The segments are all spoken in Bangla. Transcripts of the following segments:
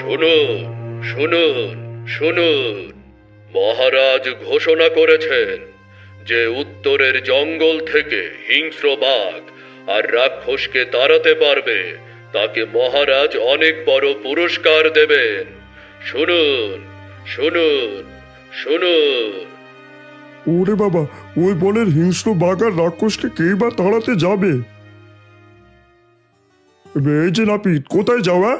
শুনুন, শুনুন, শুনুন। মহারাজ ঘোষণা করেছেন যে উত্তরের জঙ্গল থেকে হিংস্র বাঘ আর রাক্ষসকে তাড়াতে পারবে তাকে মহারাজ অনেক বড় পুরস্কার দেবেন। শুনুন, শুনুন, শুনুন। ওরে বাবা, ওই বনের হিংস্র বাঘ আর রাক্ষসকে কেই বা তাড়াতে যাবে? এই যে নাপিত, কোথায় যাওয়া?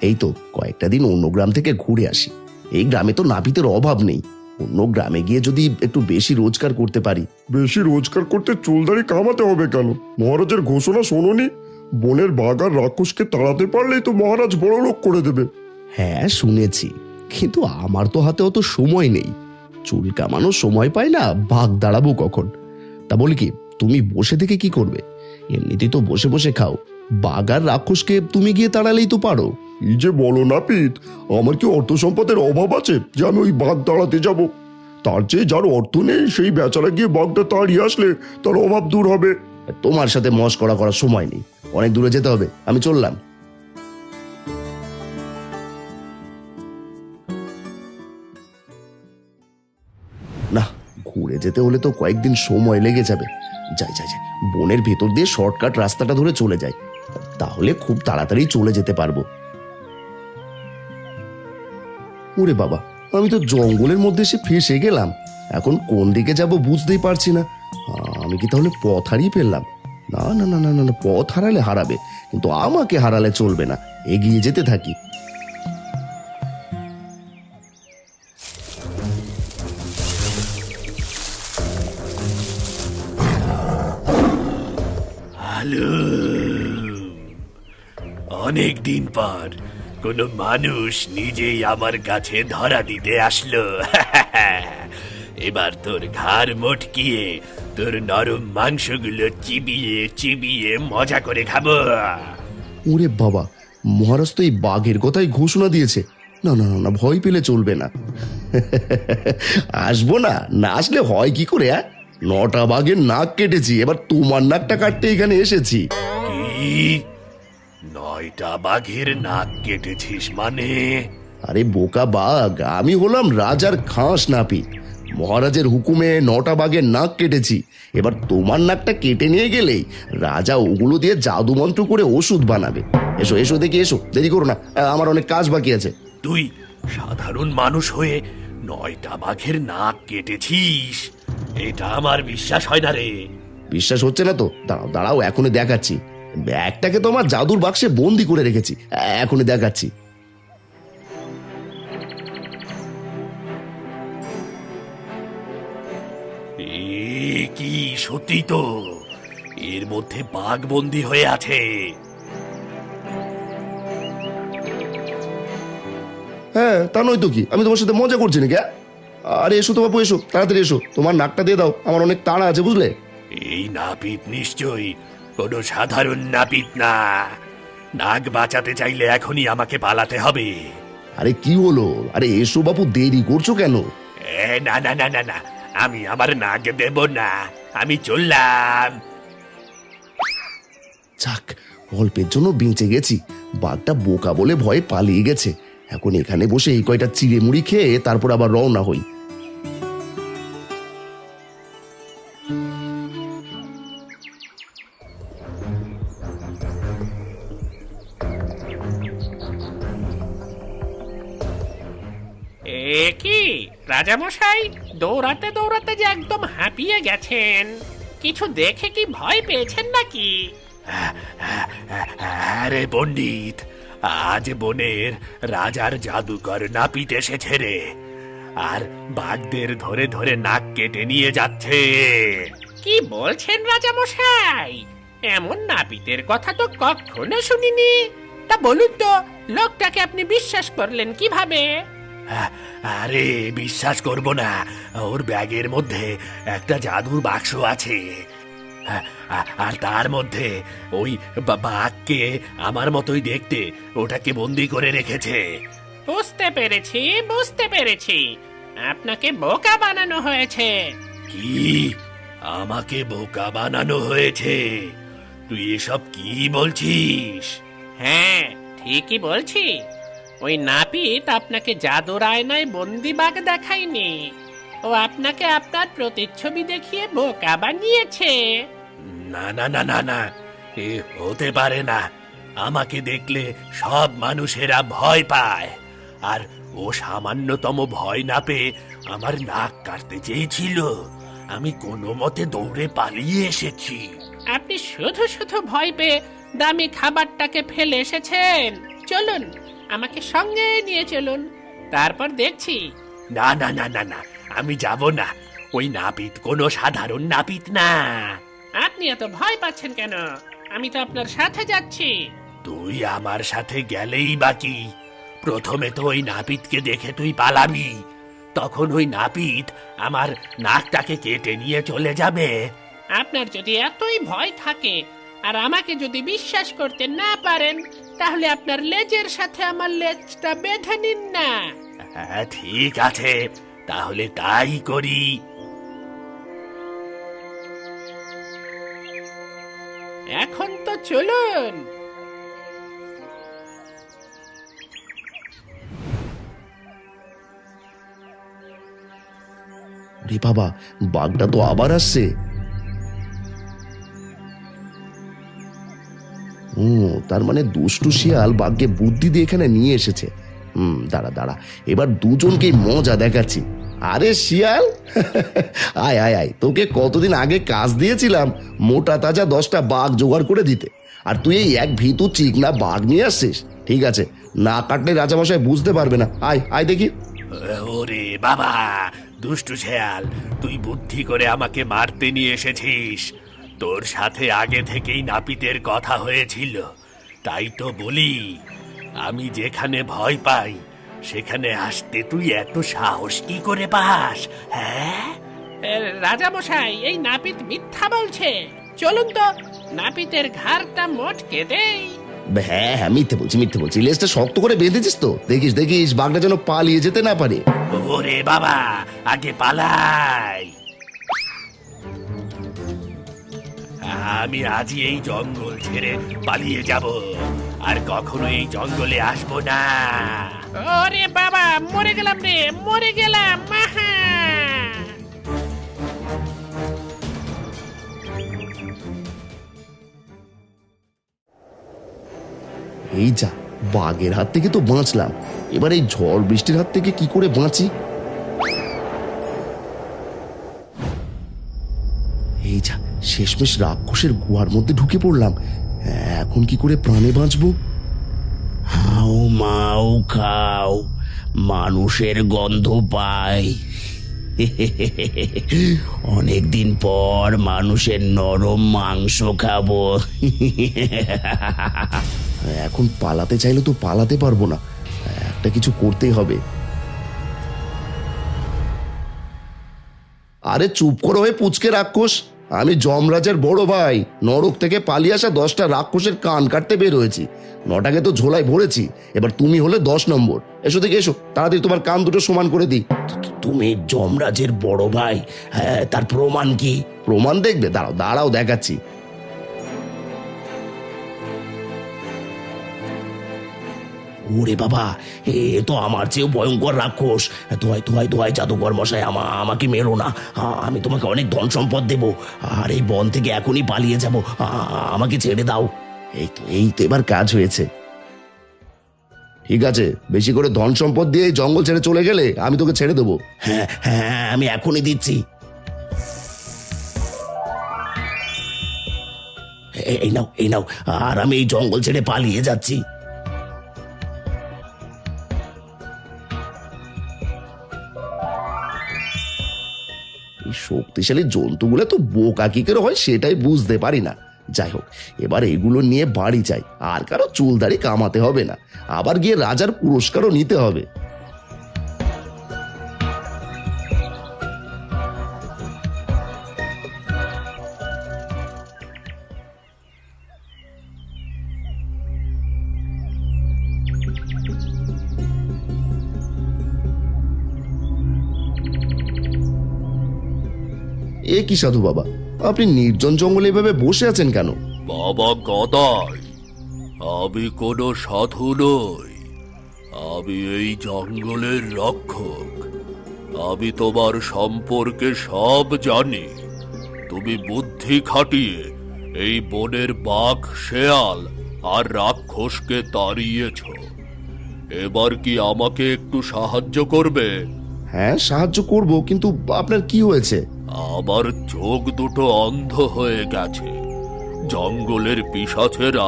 এই তো কয়েকটা দিন অন্য গ্রাম থেকে ঘুরে আসি। এই গ্রামে তো নাপিতের অভাব নেই। অন্য গ্রামে গিয়ে যদি একটু বেশি রোজগার করতে পারি। বেশি রোজগার করতে চুলদারি কামাতে হবে কেন? মহারাজের ঘোষণা শোনোনি? বনের বাঘ আর রাক্ষসকে তাড়াতে পারলেই তো মহারাজ বড় লোক করে দেবে। হ্যাঁ শুনেছি, কিন্তু আমার তো হাতে অত সময় নেই। চুল কামানোর সময় পাই না, বাঘ দাঁড়াবো কখন? তা বলি কি, তুমি বসে থেকে কি করবে? এমনিতেই তো বসে বসে খাও। বাঘ আর রাক্ষসকে তুমি গিয়ে তাড়ালেই তো পারো। এই যে বলো নাপিত, আমার কি অর্থ সম্পদের অভাব আছে যে আমি ওই বাঘ তাড়াতে যাব? তার চেয়ে যার অর্থ নেই সেই বেচারা গিয়ে বাঘটা তাড়িয়ে আসলে তার অভাব দূর হবে। তোমার সাথে মশকরা করার সময় নেই, অনেক দূরে যেতে হবে, আমি চললাম। না, ঘুরে যেতে হলে তো কয়েকদিন সময় লেগে যাবে। যাই যাই যাই, বনের ভেতর দিয়ে শর্টকাট রাস্তাটা ধরে চলে যাই, তাহলে খুব তাড়াতাড়ি চলে যেতে পারবো। ওরে বাবা, আমি তো জঙ্গলের মধ্যে এসে ফেঁসে গেলাম। এখন কোন দিকে যাব বুঝতেই পারছি না। আমি কি তাহলে পথ হারিয়ে ফেললাম? না না না না না না, পথ হারালে হারাবে, কিন্তু আমাকে হারালে চলবে না। এগিয়ে যেতে থাকি। হ্যালো, অনেক দিন পর কোনো মানুষ নিজেই আমার কাছে ধরা দিতে আসলো। এবার তোর ঘাড় মটকিয়ে তোর নরম মাংসগুলো চিবিয়ে চিবিয়ে মজা করে খাবো। ওরে বাবা, মহারাজ তো এই বাঘের কথাই ঘোষণা দিয়েছে। না না না না, ভয় পেলে চলবে না। আসবো না, না আসলে হয় কি করে? 9টা বাঘের নাক কেটেছি, এবার তোমার নাকটা কাটতে এখানে এসেছি। কি 9টা বাঘের নাক কেটেছিস মানে? আরে বোকা বাঘ, আমি হলাম রাজার খাস নাপিত। মহারাজের হুকুমে 9টা বাঘের নাক কেটেছি। এবার তোমার নাকটা কেটে নিয়ে গেলেই রাজা ওগুলো দিয়ে জাদু মন্ত্র করে ওষুধ বানাবে। এসো এসো দেখি, এসো, দেরি করো না, আমার অনেক কাজ বাকি আছে। তুই সাধারণ মানুষ হয়ে 9টা বাঘের নাক কেটেছিস? এটা আমার বিশ্বাস হয় না রে। বিশ্বাস হচ্ছে না তো? দাঁড়াও দাঁড়াও, এখনই দেখাচ্ছি। ব্যাগটাকে তো আমার জাদুর বাক্সে বন্দি করে রেখেছি, এখনই দেখাচ্ছি। কি সত্যি তো এর মধ্যে বাঘ বন্দি হয়ে আছে? হ্যাঁ, তা নয় তো কি, আমি তোমার সাথে মজা করছি নাকি? আরে এসো তো বাপু, এসো তাড়াতাড়ি এসো, তোমার নাকটা দিয়ে দাও, আমার অনেক তাড়া আছে বুঝলে। এই নাপিত নিশ্চয়ই কোনো সাধারণ নাপিত না। নাক বাঁচাতে চাইলে এখনই আমাকে পালাতে হবে। আরে কি হলো? আরে এসো বাপু, দেরি করছো কেন? না না না না না, আমি আমার নাক দেব না, আমি চললাম। যাক, অল্পের জন্য বেঁচে গেছি। বাঘটা বোকা বলে ভয়ে পালিয়ে গেছে। এখন এখানে বসে এই কয়টা চিড়ে মুড়ি খেয়ে তারপর আবার রওনা হই। এ কি রাজামশাই, দৌড়াতে দৌড়াতে যে একদম হাঁপিয়ে গেছেন। কিছু দেখে কি ভয় পেয়েছেন নাকি? আরে পণ্ডিত, আজ বনের রাজার জাদুকর নাপিত এসেছে রে, আর বাঘদের ধরে ধরে নাক কেটে নিয়ে যাচ্ছে। কি বলছেন রাজামশাই? এমন নাপিতের কথা তো কখনো শুনিনি। তা বলুন তো, লোকটাকে আপনি বিশ্বাস করলেন কিভাবে? আরে বিশ্বাস করব না, ওর ব্যাগের মধ্যে একটা জাদুর বাক্স আছে, আর তার মধ্যে ওই বাঘকে আমার মতোই দেখতে ওটাকে বন্দি করে রেখেছে। বুঝতে পেরেছি, বুঝতে পেরেছি, আপনাকে বোকা বানানো হয়েছে। কি? আমাকে বোকা বানানো হয়েছে? তুই এসব কি বলছিস? হ্যাঁ, ঠিকই বলছি। ওই নাপিত আপনাকে জাদুর আয়নায় বন্দি বাঘ দেখায়নি, ও আপনাকে আপনার প্রতিচ্ছবি দেখিয়ে বোকা বানিয়েছে। না না না না না, এ হতে পারে না। আমাকে দেখলে সব মানুষেরা ভয় পায়, আর ও সামান্যতম ভয় না পেয়ে আমার নাক কাটতে চেয়েছিল। আমি কোনো মতে দৌড়ে পালিয়ে এসেছি। আপনি শুধু শুধু ভয় পেয়ে দামি খাবারটাকে ফেলে এসেছেন। চলুন, আমাকে সঙ্গে নিয়ে চলুন, তারপর দেখছি। না না না না না, আমি যাব না। ওই নাপিত কোনো সাধারণ নাপিত না। আপনি এত ভয় পাচ্ছেন কেন? আমি তো আপনার সাথে যাচ্ছি। তুই আমার সাথে গেলেই বাকি। প্রথমে তো ওই নাপিতকে দেখে তুই পালাবি, তখন ওই নাপিত আমার নাকটাকে কেটে নিয়ে চলে যাবে। আপনার যদি এতই ভয় থাকে আর আমাকে যদি বিশ্বাস করতে না পারেন, তাহলে আপনার লেজের সাথে আমার লেজটা বেঁধে নিন না। হ্যাঁ ঠিক আছে, তাহলে তাই করি। এখন তো চলুন। রে বাবা, বাঘটা তো আবার আসছে। ও, তার মানে দুষ্টু শিয়াল বাঘকে বুদ্ধি দিয়ে এখানে নিয়ে এসেছে। দাঁড়া দাঁড়া, এবার দুজনকেই মজা দেখাচ্ছি। আরে শিয়াল, আয় আয় আয়, তোকে কতদিন আগে কাজ দিয়েছিলাম মোটা তাজা 10টা বাঘ জোগাড় করে দিতে, আর তুই এই এক ভীতু চিকনা বাঘ নিয়ে আসছিস। ঠিক আছে, না কাটলে রাজামশাই বুঝতে পারবে না। আয় আয় দেখি। ওরে বাবা, দুষ্টু শেয়াল, তুই বুদ্ধি করে আমাকে মারতে নিয়ে এসেছিস। তোর সাথে আগে থেকেই নাপিতের কথা হয়েছিল, তাই তো বলি। আমি যেখানে ভয় পাই সেখানে আসতে তুই এত সাহস কি করে পাস? হ্যাঁ, রাজামশাই, এই নাপিত মিথ্যা বলছে। চলুন তো, নাপিতের ঘাড়টা মোটকে দেই। হ্যাঁ হ্যাঁ, মিথ্যে বলছি। লেজটা শক্ত করে বেঁধেছিস তো? দেখিস দেখিস বাঘটা যেন পালিয়ে যেতে না পারে। ওরে বাবা, আগে পালাই। আমি আজই এই জঙ্গল ছেড়ে পালিয়ে যাব, আর কখনো এই জঙ্গলে আসবো না। ওরে বাবা, মরে গেলাম রে, মরে গেলাম। আহা! এই যা, বাঘের হাত থেকে তো বাঁচলাম, এবার এই ঝড় বৃষ্টির হাত থেকে কি করে বাঁচি? এই যা, শেষমেশ রাক্ষসের গুহার মধ্যে ঢুকে পড়লাম। এখন কি করে প্রাণে বাঁচবো? হাও মাও খাও, মানুষের গন্ধ পাই। অনেকদিন পর মানুষের নরম মাংস খাবো। এখন পালাতে চাইলে তো পালাতে পারবো না, একটা কিছু করতেই হবে। আরে চুপ করো হয়ে পুচকে রাক্ষস, আমি যমরাজের বড় ভাই। নরক থেকে পালিয়ে আসা 10টা রাক্ষসের কান কাটতে বের হয়েছি। 9টাকে তো ঝোলায় ভরেছি, এবার তুমি হলে 10 নম্বর। এসো দেখে এসো, তাড়াতাড়ি তোমার কান দুটো সমান করে দিই। তুমি যমরাজের বড় ভাই? হ্যাঁ, তার প্রমাণ কি? প্রমাণ দেখবে? দাঁড়াও দাঁড়াও, দেখাচ্ছি। ওরে বাবা, এ তো আমার চেয়েও ভয়ঙ্কর রাক্ষস। দোহাই দোহাই দোহাই জাদুকর মশাই, আমাকে মেরো না। আমি তোমাকে অনেক ধন সম্পদ দেবো, আর এই বন থেকে এখনই পালিয়ে যাব। আমাকে ছেড়ে দাও। এই তো এবার কাজ হয়েছে। ঠিক আছে, বেশি করে ধন সম্পদ দিয়ে এই জঙ্গল ছেড়ে চলে গেলে আমি তোকে ছেড়ে দেবো। হ্যাঁ হ্যাঁ, আমি এখনই দিচ্ছি। এই নাও, আর আমি এই জঙ্গল ছেড়ে পালিয়ে যাচ্ছি। শক্তিশালী জন্তুগুলো তো বোকা কি করে হয় সেটাই বুঝতে পারি না। যাই হোক, এবার এগুলো নিয়ে বাড়ি যাই, আর কারো চুলদাড়ি কামাতে হবে না, আবার গিয়ে রাজার পুরস্কারও নিতে হবে। এ কি সাধু বাবা, আপনি নির্জন জঙ্গলে এভাবে বসে আছেন কেন? বাবা গদাই, আমি কোনো সাধু নই, আমি এই জঙ্গলের রক্ষক। আমি তোমার সম্পর্কে সব জানি। তুমি বুদ্ধি খাটিয়ে এই বনের বাঘ, শেয়াল আর রাক্ষসকে তাড়িয়েছ। এবার কি আমাকে একটু সাহায্য করবে? হ্যাঁ, সাহায্য করব, কিন্তু আপনার কি হয়েছে? আমার চোখ দুটো অন্ধ হয়ে গেছে। জঙ্গলের পিশাচেরা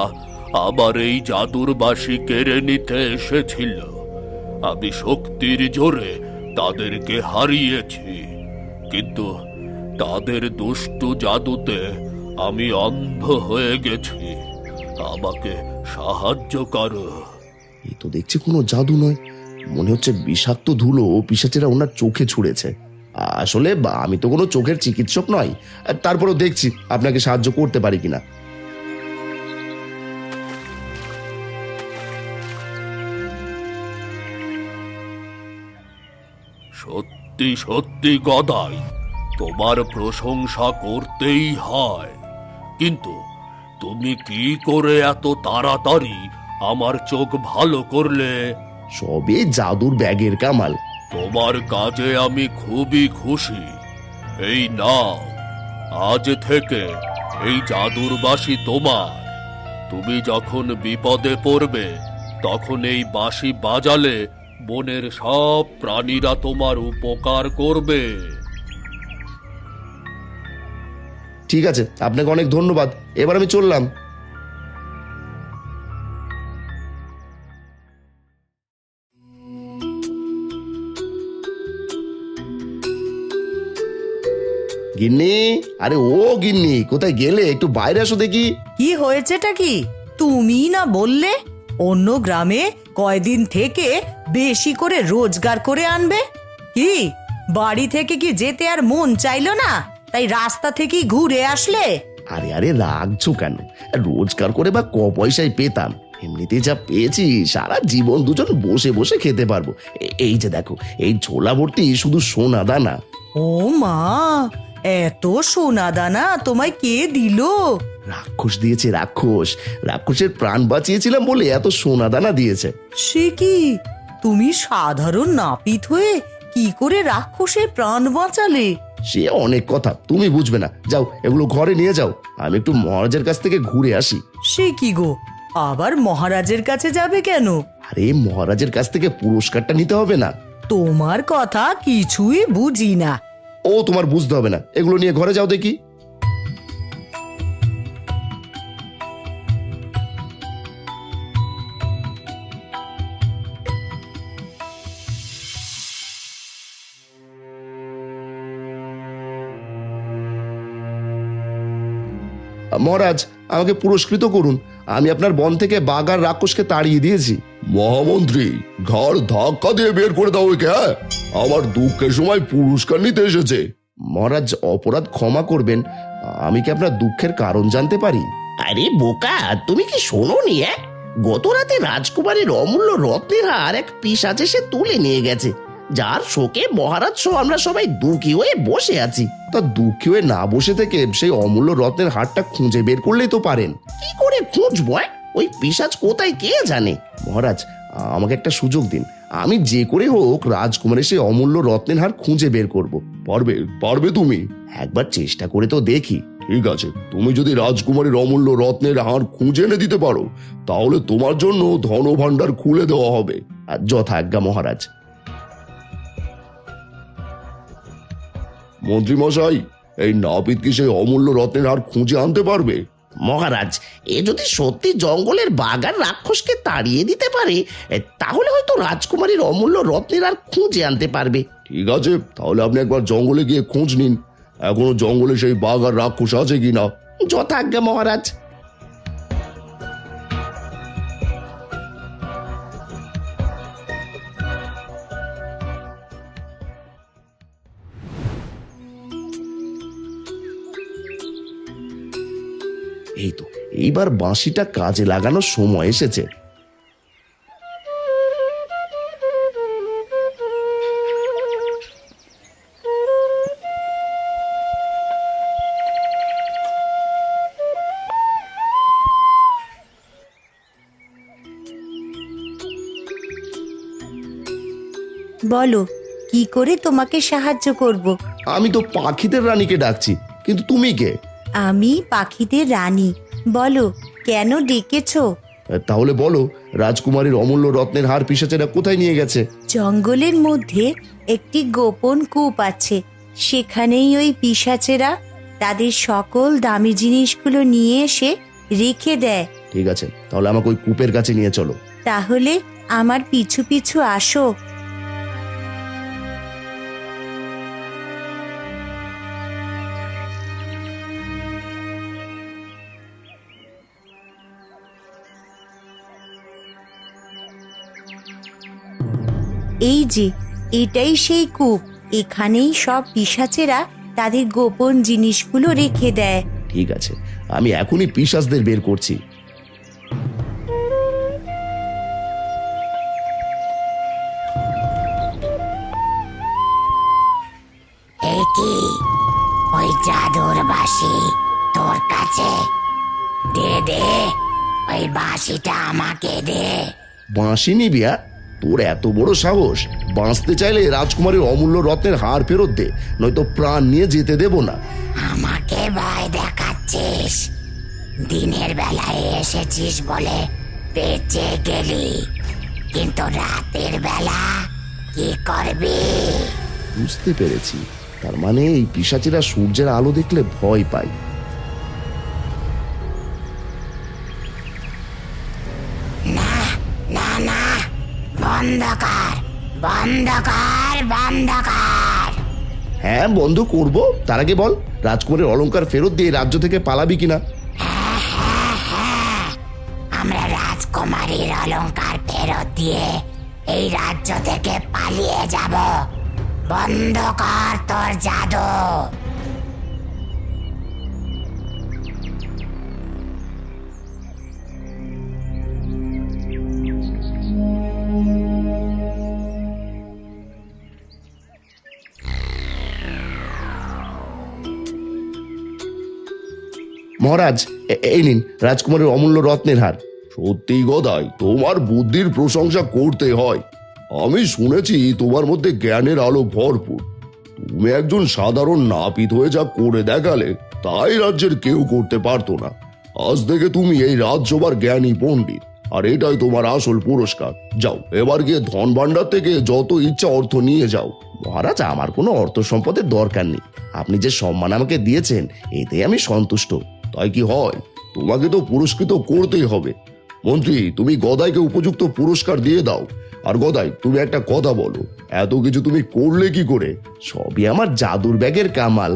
আমার এই জাদুর বাঁশি কেড়ে নিতে এসেছিল। আমি শক্তির জোরে তাদেরকে হারিয়েছি, কিন্তু তাদের দুষ্টু জাদুতে আমি অন্ধ হয়ে গেছি। আমাকে সাহায্য করো। এই তো দেখছি কোনো জাদু নয়, মনে হচ্ছে বিষাক্ত ধুলো পিশাচেরা ওনার চোখে ছুঁড়েছে। আসলে আমি তো কোনো চোখের চিকিৎসক নয়, তারপরেও দেখছি আপনাকে সাহায্য করতে পারি কিনা। সত্যি সত্যি গদাই, তোমার প্রশংসা করতেই হয়। কিন্তু তুমি কি করে এত তাড়াতাড়ি আমার চোখ ভালো করলে? সবে জাদুর ব্যাগের কামাল। তোমার কাজে আমি খুবই খুশি। এই নাও, আজ থেকে এই জাদুর বাঁশি তোমার। তুমি যখন বিপদে পড়বে তখন এই বাঁশি বাজালে বনের সব প্রাণীরা তোমার উপকার করবে। ঠিক আছে, আপনাকে অনেক ধন্যবাদ। এবার আমি চললাম। গিন্নি, আরে ও গিন্নি, কোথায় গেলে? একটু বাইরে আসো দেখি। কি হয়েছেটা কি? তুমি না বললে অন্য গ্রামে কয়দিন থেকে বেশি করে রোজগার করে আনবে? কি বাড়ি থেকে কি যেতে আর মন চাইলো না, তাই রাস্তা থেকেই ঘুরে আসলে? আরে আরে, রাখছো কেন? রোজগার করে বা ক পয়সায় পেতাম, এমনিতে যা পেয়েছি সারা জীবন দুজন বসে বসে খেতে পারবো। এই যে দেখো, এই ঝোলা ভর্তি শুধু সোনা দানা। ও মা, এত সোনা দানা তোমায় কে দিলো? রাক্ষস দিয়েছে, রাক্ষস। রাক্ষসের প্রাণ বাঁচিয়েছিলাম বলে এত সোনা দানা দিয়েছে। সে কি, তুমি সাধারণ নাপিত হয়ে কি করে রাক্ষসের প্রাণ বাঁচালে? সে অনেক কথা, তুমি বুঝবে না। যাও, এগুলো ঘরে নিয়ে যাও, আমি একটু মহারাজের কাছ থেকে ঘুরে আসি। সে কি গো, আবার মহারাজের কাছে যাবে কেন? আরে, মহারাজের কাছ থেকে পুরস্কারটা নিতে হবে না? তোমার কথা কিছুই বুঝি না। ও, তোমার বুঝতে হবে না, এগুলো নিয়ে ঘরে যাও দেখি। মহারাজ, আমাকে পুরস্কৃত করুন। আমি আপনার বন থেকে বাঘ আর রাক্ষসকে তাড়িয়ে দিয়েছি। মহামন্ত্রী, ঘর ধাক্কা দিয়ে বের করে দাও একে। হ্যাঁ, আমার দুঃখের সময় পুরস্কার নিতে এসেছে। মহারাজ, অপরাধ ক্ষমা করবেন, আমি কি আপনার দুঃখের কারণ জানতে পারি? আরে বোকা, তুমি কি শোনোনি? গত রাতে রাজকুমারীর অমূল্য রত্নের হার এক পিশাচ এসে তুলে নিয়ে গেছে, যার শোকে মহারাজ সহ আমরা সবাই দুঃখী হয়ে বসে আছি। তা দুঃখী হয়ে না বসে থেকে সেই অমূল্য রত্নের হারটা খুঁজে বের করলেই তো পারেন। কি করে খুঁজবো? ওই পিশাচ কোথায় কে জানে। মহারাজ, আমাকে একটা সুযোগ দিন, আমি যে করে হোক রাজকুমারের সেই অমূল্য রত্নের হার খুঁজে বের করব। পারবে, পারবে তুমি? একবার চেষ্টা করে তো দেখি। ঠিক আছে, তুমি যদি রাজকুমারীর অমূল্য রত্নের হার খুঁজে এনে দিতে পারো, তাহলে তোমার জন্য ধনভাণ্ডার খুলে দেওয়া হবে। আর যথাজ্ঞা মহারাজ। মন্ত্রী মশাই, এই নাপিত কি সেই অমূল্য রত্নের হার খুঁজে আনতে পারবে? মহারাজ, এ যদি সত্যি জঙ্গলের বাগান রাক্ষসকে তাড়িয়ে দিতে পারে, তাহলে হয়তো রাজকুমারীর অমূল্য রত্নের আর খুঁজে আনতে পারবে। ঠিক আছে, তাহলে আপনি একবার জঙ্গলে গিয়ে খোঁজ নিন, এখনো জঙ্গলে সেই বাঘ আর রাক্ষস আছে কিনা। যথাজ্ঞা মহারাজ। এই তো, এইবার বাঁশিটা কাজে লাগানোর সময় এসেছে। বলো কি করে তোমাকে সাহায্য করব। আমি তো পাখিদের রানীকে ডাকছি, কিন্তু তুমি কে? আমি পাখিদের রানী। বলো কেন ডেকেছো? তাহলে বলো, রাজকুমারীর অমূল্য রত্নের হার পিশাচেরা কোথায় নিয়ে গেছে? জঙ্গলের মধ্যে একটি গোপন কূপ আছে, সেখানেই ওই পিশাচেরা তাদের সকল দামি জিনিসগুলো নিয়ে এসে রেখে দেয়। ঠিক আছে, তাহলে আমাকে ওই কূপের কাছে নিয়ে চলো। তাহলে আমার পিছু পিছু আসো। এই যে এটাই সেই কূপ, এখানেই সব পিশাচেরা তাদের গোপন জিনিসগুলো রেখে দেয়। ঠিক আছে, আমি এখনই পিশাচদের বের করছি। এই কি ওই জাদুর বাঁশি তোর কাছে? দে দে, ওই বাঁশিটা আমাকে দে। বাঁশি নিবি? তোর এত বড় সাহস! বাঁচতে চাইলে রাজকুমারীর অমূল্য রত্নের হার ফেরত দে, নয়তো প্রাণ নিয়ে যেতে দেব না। আমাকে ভয় দেখাচ্ছিস? দিনের বেলায় এসেছিস বলে বেঁচে গেলি, কিন্তু রাতের বেলা কি করবি? বুঝতে পেরেছি, তার মানে এই পিশাচেরা সূর্যের আলো দেখলে ভয় পায়। না না না, বন্ধ কর বন্ধ কর বন্ধ কর। হ্যাঁ, বন্ধ করব। তার আগে বল, রাজকুমারের অলংকার ফেরত দিয়ে রাজ্য থেকে পালাবি কিনা? আমরা রাজকুমারীর অলংকার ফেরত দিয়ে এই রাজ্য থেকে পালিয়ে যাব। বন্ধ কর তোর জাদু। মহারাজ, এই নিন রাজকুমারের অমূল্য রত্নের হার। সত্যি গদাই, তোমার বুদ্ধির প্রশংসা করতে হয়। আমি শুনেছি তোমার মধ্যে জ্ঞানের আলো ভরপুর। তুমি একজন সাধারণ নাপিত হয়ে যা করে দেখালে, তাই রাজ্যের কেউ করতে পারতো না। আজ থেকে তুমি এই রাজসভার জ্ঞানী পণ্ডিত, আর এটাই তোমার আসল পুরস্কার। যাও, এবার গিয়ে ধন ভাণ্ডার থেকে যত ইচ্ছা অর্থ নিয়ে যাও। মহারাজ, আমার কোনো অর্থ সম্পদের দরকার নেই। আপনি যে সম্মান আমাকে দিয়েছেন, এতে আমি সন্তুষ্ট। তাই কি হয়? তোমাকে তো পুরস্কৃত করতেই হবে। মন্ত্রী, তুমি গদাইকে উপযুক্ত পুরস্কার দিয়ে দাও। আর গদাই, তুমি একটা কথা বলো, এত কিছু তুমি করলে কি করে? সবই আমার জাদুর ব্যাগের কামাল।